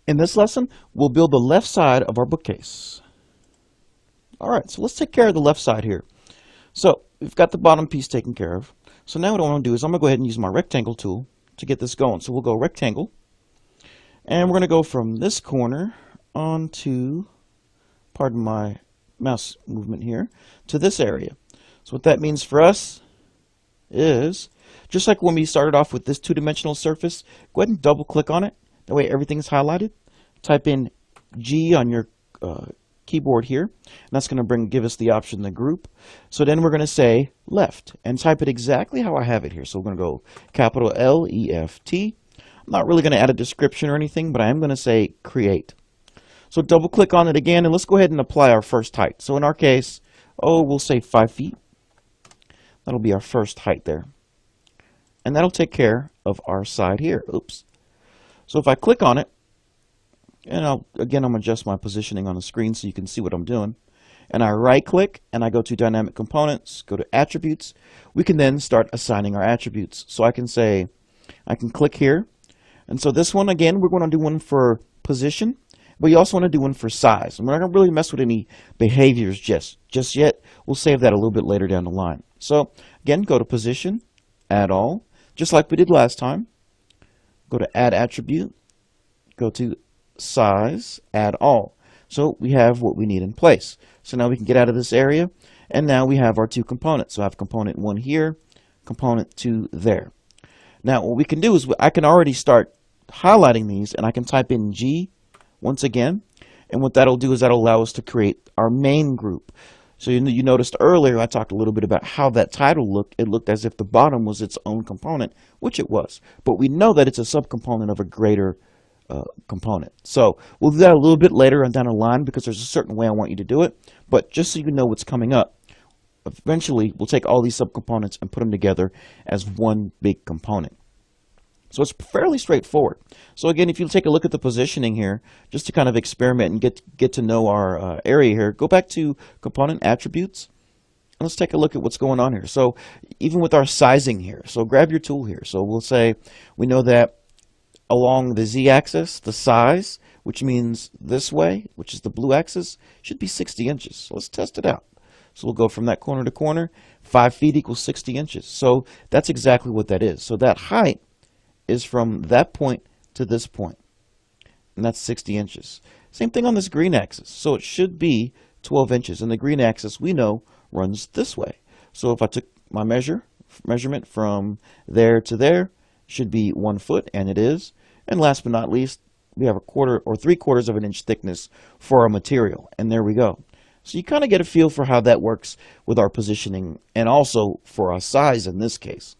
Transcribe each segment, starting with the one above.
In this lesson, we'll build the left side of our bookcase. All right, so let's take care of the left side here. So we've got the bottom piece taken care of. So now what I want to do is I'm going to go ahead and use my rectangle tool to get this going. So we'll go rectangle, and we're going to go from this corner onto, pardon my mouse movement here, to this area. So what that means for us is, just like when we started off with this two-dimensional surface, go ahead and double click on it. That way everything is highlighted. Type in G on your keyboard here, and that's going to give us the option to group. So then we're going to say left and type it exactly how I have it here. So we're going to go capital L-E-F-T. I'm not really going to add a description or anything, but I am going to say create. So double click on it again, and let's go ahead and apply our first height. So in our case, we'll say 5 feet. That'll be our first height there. And that'll take care of our side here. Oops. So if I click on it, and I'm going to adjust my positioning on the screen so you can see what I'm doing. And I right click and I go to dynamic components, go to attributes. We can then start assigning our attributes. So I can say, I can click here. And so this one, again, we're going to do one for position, but you also want to do one for size. And we're not going to really mess with any behaviors just yet. We'll save that a little bit later down the line. So again, go to position, add all, just like we did last time. Go to add attribute, go to size, add all. So we have what we need in place. So now we can get out of this area, and now we have our two components. So I have component 1 here, component 2 there. Now what we can do is I can already start highlighting these, and I can type in G once again, and what that'll do is that'll allow us to create our main group. So you noticed earlier I talked a little bit about how that title looked. It looked as if the bottom was its own component, which it was. But we know that it's a subcomponent of a greater component. So we'll do that a little bit later on down the line because there's a certain way I want you to do it. But just so you know what's coming up, eventually we'll take all these subcomponents and put them together as one big component. So it's fairly straightforward. So again, if you take a look at the positioning here, just to kind of experiment and get to know our area here, go back to component attributes, and let's take a look at what's going on here. So even with our sizing here, so grab your tool here. So we'll say we know that along the z-axis, the size, which means this way, which is the blue axis, should be 60 inches. So let's test it out. So we'll go from that corner to corner. 5 feet equals 60 inches. So that's exactly what that is. So that height is from that point to this point, and that's 60 inches. Same thing on this green axis. So it should be 12 inches, and the green axis we know runs this way. So if I took my measurement from there to there, it should be 1 foot, and it is. And last but not least, we have a 1/4 or 3/4 of an inch thickness for our material, and there we go. So you kind of get a feel for how that works with our positioning, and also for our size in this case.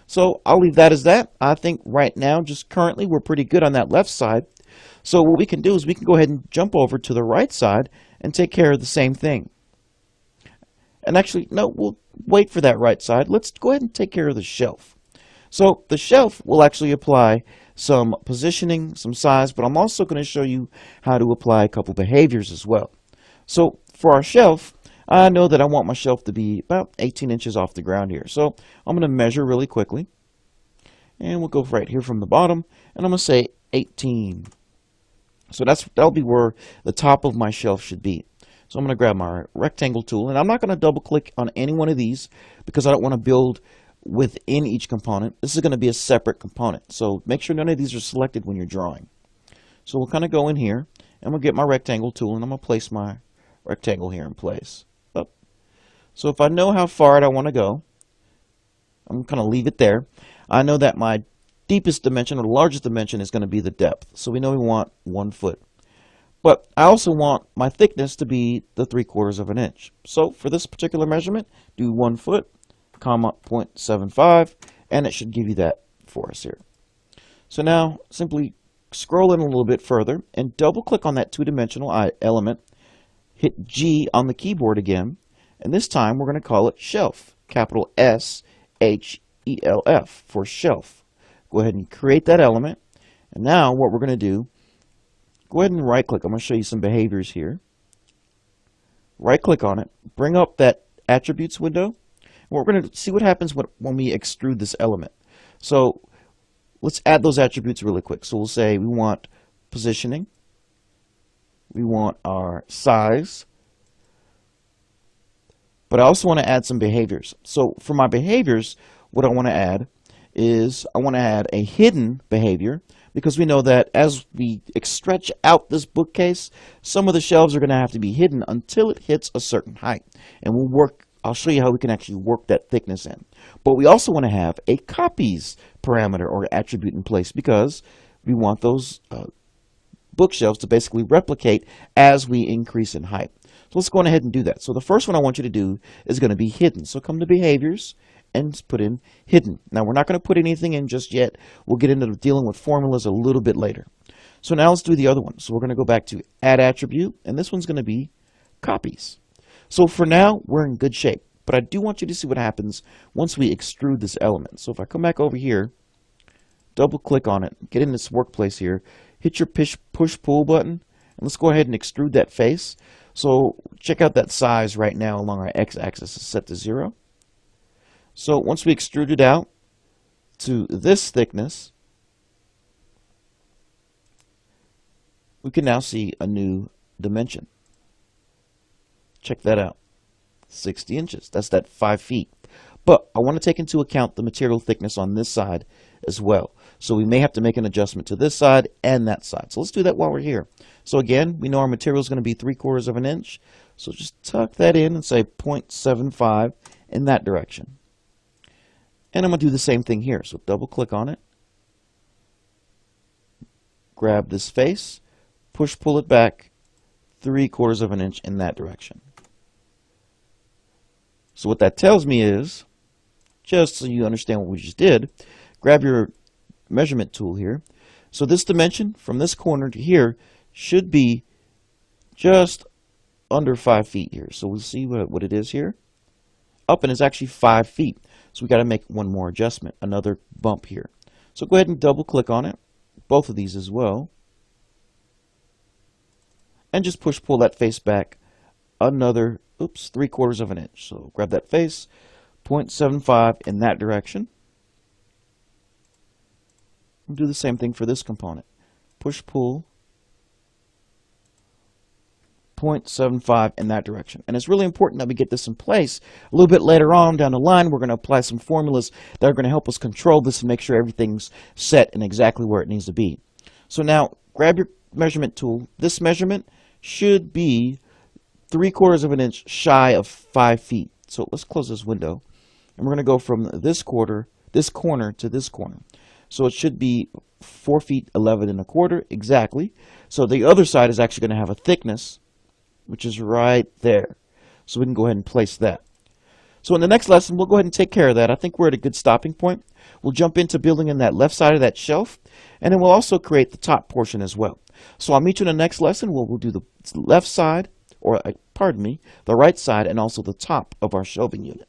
So I'll leave that as that. I think right now, just currently, we're pretty good on that left side. So what we can do is we can go ahead and jump over to the right side and take care of the same thing. And actually, no, we'll wait for that right side. Let's go ahead and take care of the shelf. So the shelf will actually apply some positioning, some size, but I'm also going to show you how to apply a couple behaviors as well. So for our shelf, I know that I want my shelf to be about 18 inches off the ground here. So I'm going to measure really quickly. And we'll go right here from the bottom. And I'm going to say 18. So that'll be where the top of my shelf should be. So I'm going to grab my rectangle tool. And I'm not going to double click on any one of these because I don't want to build within each component. This is going to be a separate component. So make sure none of these are selected when you're drawing. So we'll kind of go in here. And we'll get my rectangle tool. And I'm going to place my rectangle here in place. So if I know how far I want to go, I'm going to leave it there. I know that my deepest dimension or the largest dimension is going to be the depth. So we know we want 1 foot. But I also want my thickness to be the 3/4 of an inch. So for this particular measurement, do 1 foot, comma 0.75, and it should give you that for us here. So now simply scroll in a little bit further and double click on that two-dimensional element. Hit G on the keyboard again. And this time we're going to call it shelf, capital S-H-E-L-F for shelf. Go ahead and create that element. And now what we're going to do, go ahead and right click. I'm going to show you some behaviors here. Right click on it, bring up that attributes window. And we're going to see what happens when we extrude this element. So let's add those attributes really quick. So we'll say we want positioning. We want our size. But I also want to add some behaviors. So for my behaviors, what I want to add is I want to add a hidden behavior, because we know that as we stretch out this bookcase, some of the shelves are going to have to be hidden until it hits a certain height. And I'll show you how we can actually work that thickness in. But we also want to have a copies parameter or attribute in place, because we want those bookshelves to basically replicate as we increase in height. So let's go ahead and do that. So the first one I want you to do is going to be hidden. So come to behaviors and put in hidden. Now we're not going to put anything in just yet. We'll get into dealing with formulas a little bit later. So now let's do the other one. So we're going to go back to add attribute, and this one's going to be copies. So for now, we're in good shape. But I do want you to see what happens once we extrude this element. So if I come back over here, double click on it, get in this workplace here, hit your push-pull button, and let's go ahead and extrude that face. So check out that size right now along our x-axis is set to 0. So once we extrude it out to this thickness, we can now see a new dimension. Check that out. 60 inches. That's that 5 feet. But I want to take into account the material thickness on this side as well. So we may have to make an adjustment to this side and that side. So let's do that while we're here. So again, we know our material is going to be 3/4 of an inch. So just tuck that in and say 0.75 in that direction. And I'm going to do the same thing here. So double click on it. Grab this face. Pull it back 3/4 of an inch in that direction. So what that tells me is, just so you understand what we just did, grab your measurement tool here. So this dimension from this corner to here should be just under 5 feet here. So we'll see what it is here. Up, and it's actually 5 feet. So we got to make one more adjustment, another bump here. So go ahead and double click on it, both of these as well. And just pull that face back another, 3/4 of an inch. So grab that face, 0.75 in that direction. And do the same thing for this component. Pull, 0.75 in that direction. And it's really important that we get this in place. A little bit later on down the line, we're going to apply some formulas that are going to help us control this and make sure everything's set in exactly where it needs to be. So now, grab your measurement tool. This measurement should be 3/4 of an inch shy of 5 feet. So let's close this window. And we're going to go from this corner to this corner. So it should be 4 feet 11 1/4 exactly. So the other side is actually going to have a thickness, which is right there. So we can go ahead and place that. So in the next lesson, we'll go ahead and take care of that. I think we're at a good stopping point. We'll jump into building in that left side of that shelf, and then we'll also create the top portion as well. So I'll meet you in the next lesson where we'll do the left side, or pardon me, the right side, and also the top of our shelving unit.